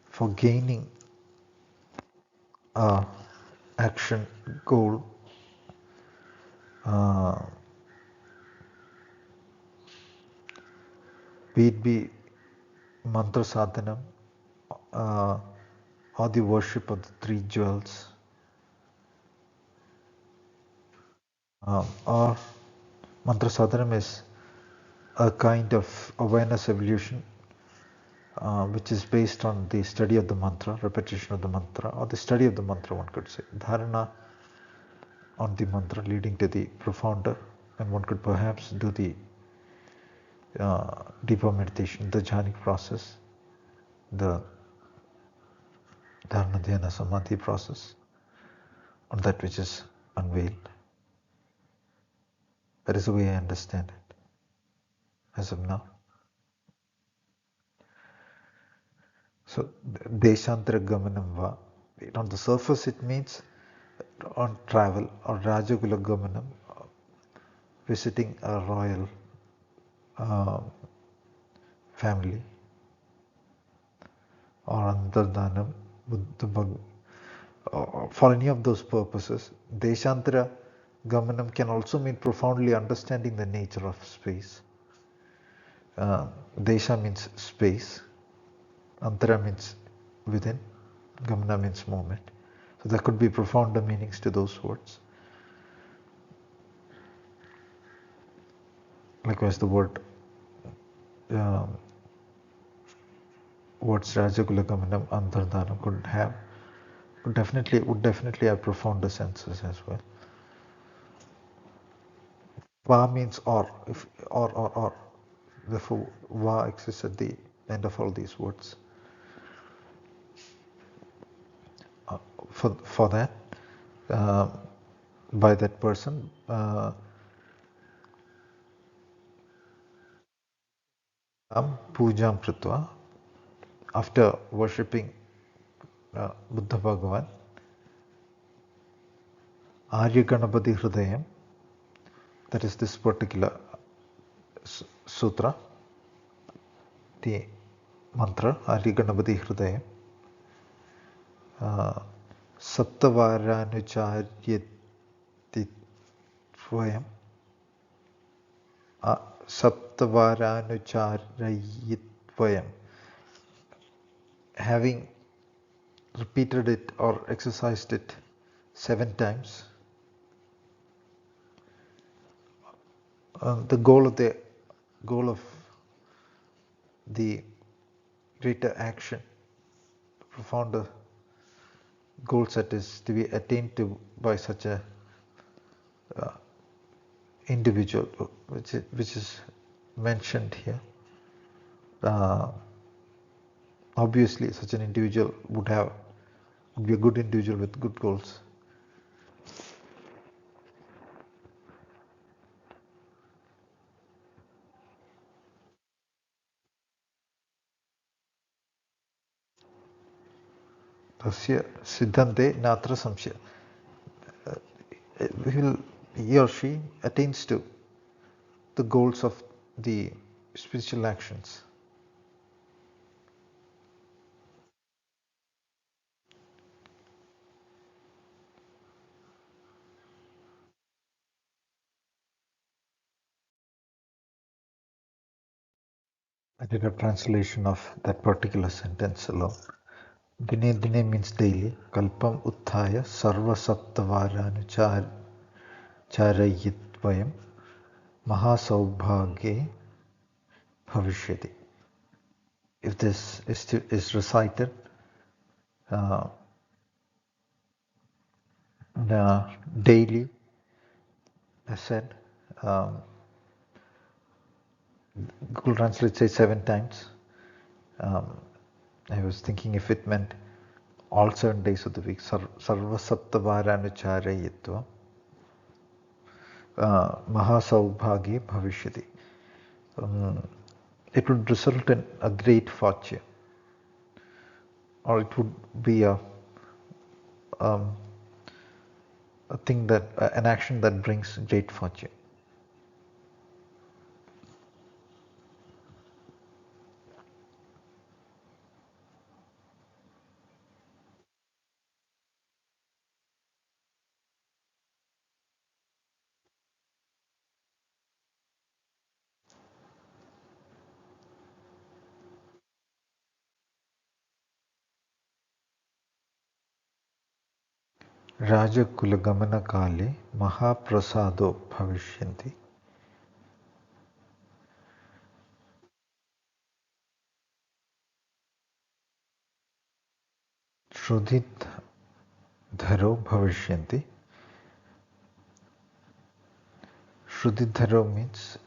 for gaining a action goal, be it be mantra sadhanam, or the worship of the three jewels, or mantra sadhanam is a kind of awareness evolution which is based on the study of the mantra, repetition of the mantra, or the study of the mantra, one could say. Dharana on the mantra leading to the profounder, and one could perhaps do the deeper meditation, the jhanic process, the dharana dhyana samadhi process, on that which is unveiled. That is the way I understand it as of now. So, Deshantara Gamanam va, on the surface it means on travel or Rajagula Gamanam, visiting a royal family, or Antardanam, for any of those purposes. Deshantara Gamanam can also mean profoundly understanding the nature of space. Desha means space, Antara means within, Gamana means movement. So there could be profounder meanings to those words. Likewise, the words Rajagula Gamanam, Antardhanam would definitely have profounder senses as well. Va means or, if or. Therefore, va exists at the end of all these words. For that, by that person, Pujam Pritva, after worshipping Buddha Bhagavan, Arya Ganapathi Hridayam, that is this particular sutra, the mantra, Arya Ganapathi Hridayam, Saptavaranucharyatitvayam, Saptavaranucharyatitvayam, having repeated it or exercised it 7 times, the goal of the greater action, profounder goal set is to be attained to by such a individual, which is mentioned here. Obviously, such an individual would be a good individual with good goals. Tasya siddhante natra samshya. He or she attains to the goals of the spiritual actions. I did a translation of that particular sentence alone. Dine means daily. Kalpam utthaya sarva saptavaranu charayitvayam mahasaubhagye bhavishyati. If this is recited daily, I said, Google Translate says 7 times. I was thinking if it meant all 7 days of the week. Sarva saptavaranu mahasaubhagye bhavishyati. It would result in a great fortune, or it would be an action that brings great fortune. Rajakulagamanakale Mahaprasado Bhavishyanti. Shrudidharo Bhavishyanti. Shrudidharo means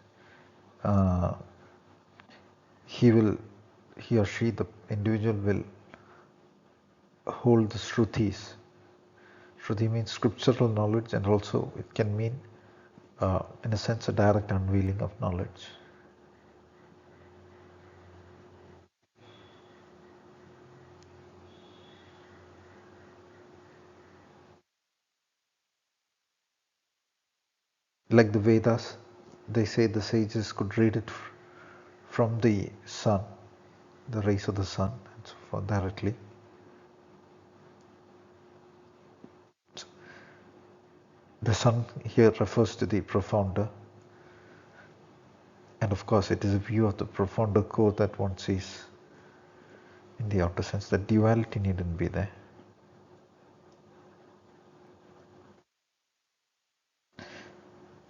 he or she, the individual, will hold the Shrutis. Shruti means scriptural knowledge, and also it can mean, in a sense, a direct unveiling of knowledge. like the Vedas, they say the sages could read it from the sun, the rays of the sun, and so forth directly. The sun here refers to the profounder, and of course it is a view of the profounder core that one sees in the outer sense. The duality needn't be there.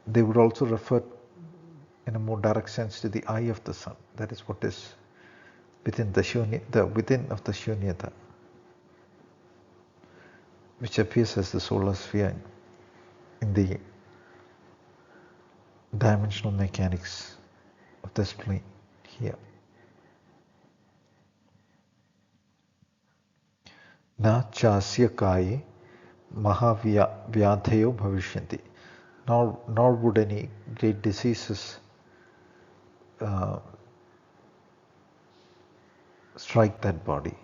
They would also refer in a more direct sense to the eye of the sun. That is what is within the within of the shunyata, which appears as the solar sphere in the dimensional mechanics of this plane here. Na chasya kaye mahavyadhayo bhavishyanti. Nor would any great diseases strike that body.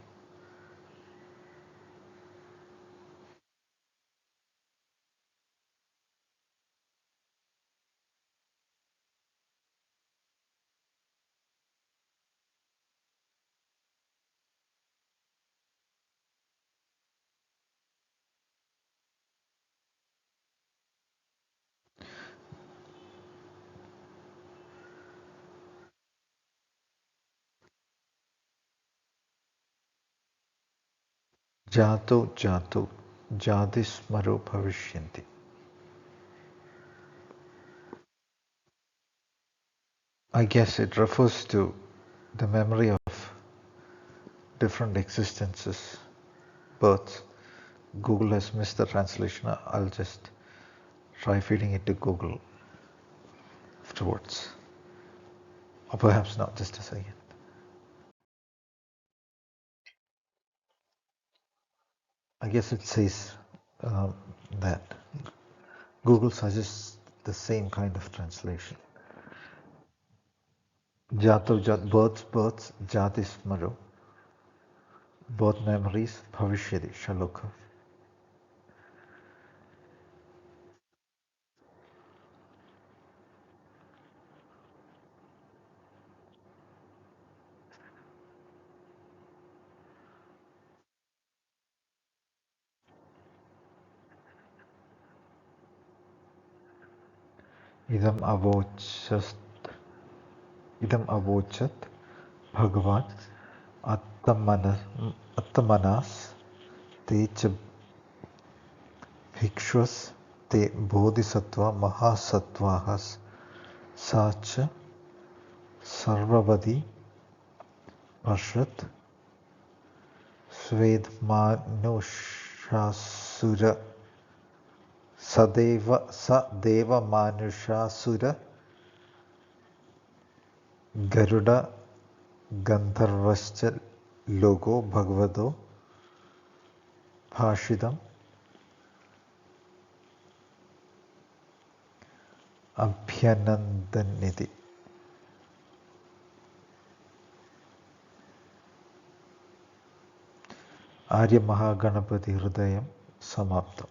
Jato jadismaro bhavishyanti. I guess it refers to the memory of different existences, births. Google has missed the translation. I'll just try feeding it to Google afterwards. Or perhaps not, just a second. I guess it says that. Google suggests the same kind of translation. Jato births, jati smaro. Birth memories, bhavishyati, shall occur. Idam avochat Bhagavan Attamanas te cha bhikshvas te bodhisattva mahasattvahas sa cha sarvavadi pashat svedmanushasura sadeva manushasura garuda gandharvascha logo bhagavado bhashidam abhyanandaniti. Arya Mahaganapathi Hridayam Samaptam.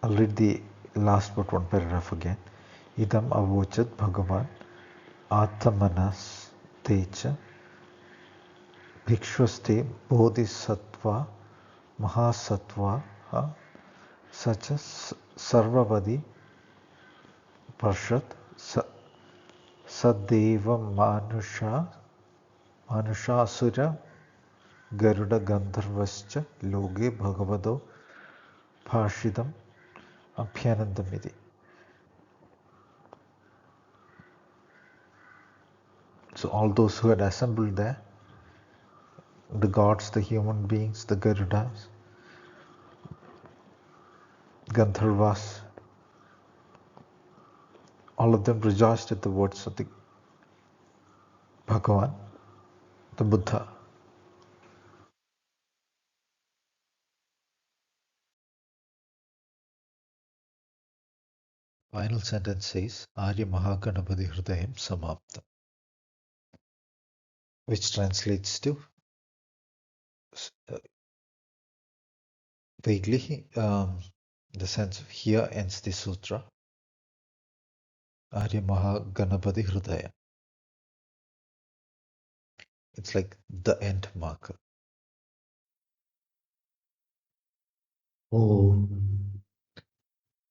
I'll read the last but one paragraph again. Idam avochat Bhagavan Atmanas techa bhikshvaste bodhisattva mahasattva sacha sarvavadi parshat sadeva manushasura garuda gandharvascha loge bhagavado bhashidam abhyanandamiti. So all those who had assembled there, the gods, the human beings, the Garudas, Gandharvas, all of them rejoiced at the words of the Bhagavan, the Buddha. Final sentence says Arya Mahaganapathi Hridayam Samapta, which translates to uh, vaguely the sense of here ends the sutra, Arya Mahaganapathi Hridaya. It's like the end marker. Om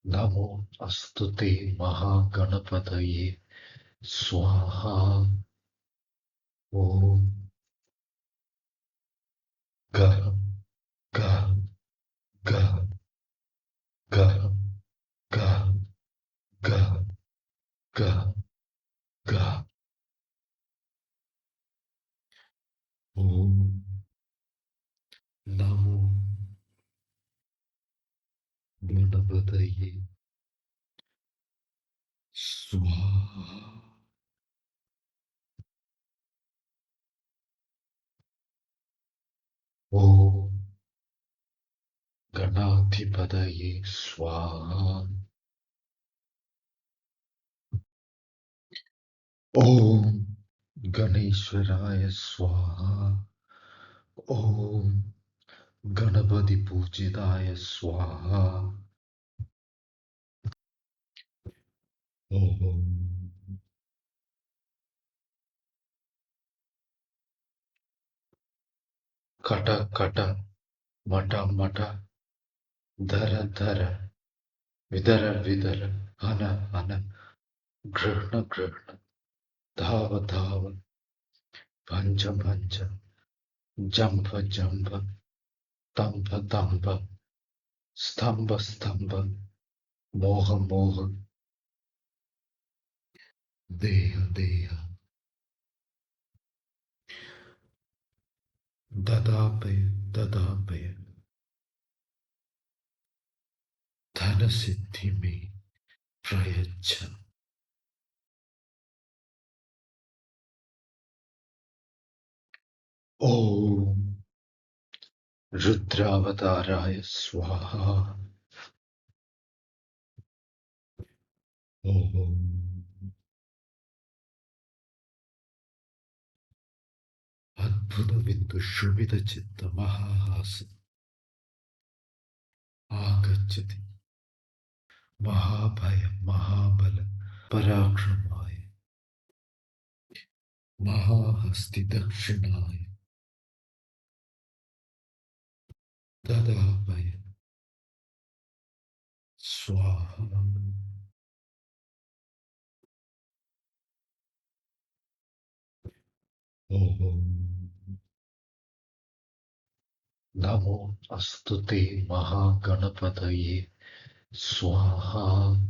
Namo Astute Mahaganapataye Swaha. Om Ga Ga Ga Ga Ga Ga Ga Ga. Om Namo Ganapataye Swaha. Om Ganapataye Swaha. Om Ganeshwaraya Swaha. Om Ganapati Pujitaya Swaha. Om Kata Kata Mata Mata Dhara Dhara Vidara Vidara Hana Hana Grihna Grihna Dhava Dhava Bhanja Bhanja Jamba Jamba Tamba Tamba Stamba Stamba Moha Moha Deha Deha Dadapaya Dadapaya Dhana Siddhi Me Prayacha. Om Rudravataraya Swaha. Om Adbhuta Bindu Shubhita Chitta Mahahasa Agachati Mahabhaya Mahabala Parakramaya Mahahasti Dakshinaya Dadabhaya Swaha. Om Namo Astute Mahaganapataye Swaha.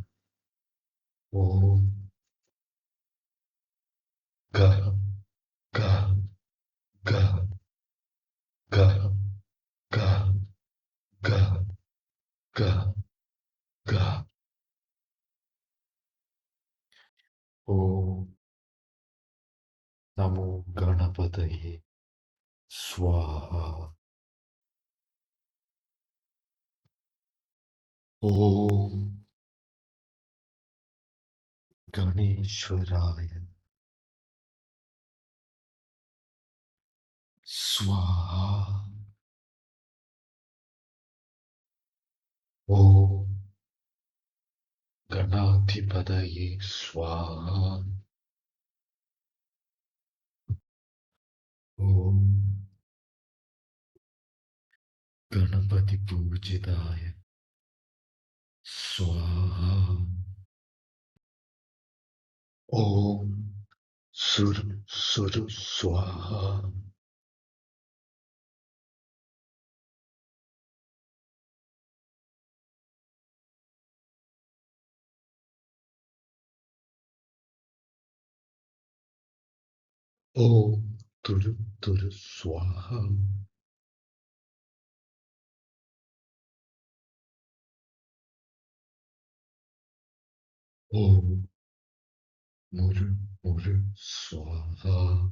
Om Ga Ga Ga Ga Ga Ga Ga Ga. Om Namo Ganapataye Swaha. Om Ganeshwaraya Swaha. Om Ganadhipadaye Swaha. Om Ganapati Pujitaya Swaha. Om Suru Suru Swaha. Om Turu Turu Swaha. Om Muru Muru Swaha.